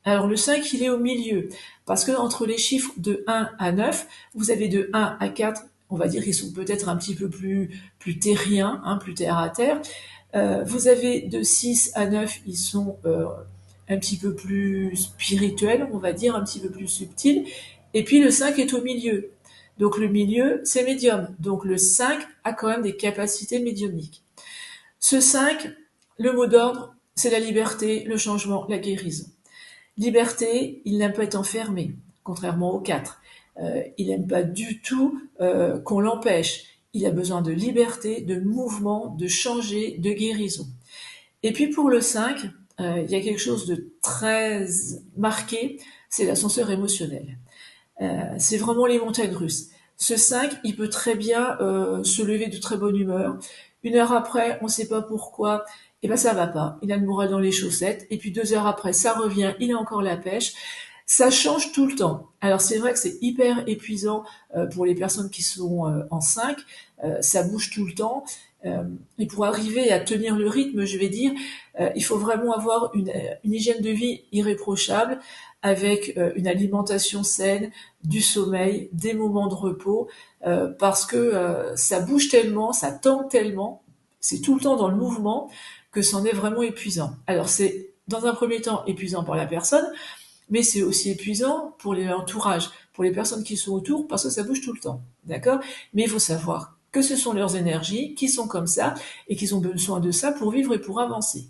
Alors le 5, il est au milieu, parce que entre les chiffres de 1 à 9, vous avez de 1 à 4, on va dire qu'ils sont peut-être un petit peu plus terriens, hein, plus terre à terre. Vous avez de 6 à 9, ils sont un petit peu plus spirituels, on va dire, un petit peu plus subtils. Et puis le 5 est au milieu. Donc le milieu, c'est médium. Donc le 5 a quand même des capacités médiumniques. Ce 5, le mot d'ordre, c'est la liberté, le changement, la guérison. Liberté, il n'aime pas être enfermé, contrairement au 4. Il n'aime pas du tout qu'on l'empêche. Il a besoin de liberté, de mouvement, de changer, de guérison. Et puis pour le 5, il y a quelque chose de très marqué, c'est l'ascenseur émotionnel. C'est vraiment les montagnes russes. Ce 5, il peut très bien se lever de très bonne humeur. Une heure après, on ne sait pas pourquoi, et ben ça va pas. Il a le moral dans les chaussettes. Et puis 2 heures après, ça revient, il a encore la pêche. Ça change tout le temps. Alors c'est vrai que c'est hyper épuisant pour les personnes qui sont en 5. Ça bouge tout le temps. Et pour arriver à tenir le rythme, je vais dire, il faut vraiment avoir une hygiène de vie irréprochable avec une alimentation saine, du sommeil, des moments de repos, parce que ça bouge tellement, ça tend tellement, c'est tout le temps dans le mouvement, que c'en est vraiment épuisant. Alors c'est dans un premier temps épuisant pour la personne, mais c'est aussi épuisant pour l'entourage, pour les personnes qui sont autour, parce que ça bouge tout le temps, d'accord? Mais il faut savoir que ce sont leurs énergies qui sont comme ça et qu'ils ont besoin de ça pour vivre et pour avancer.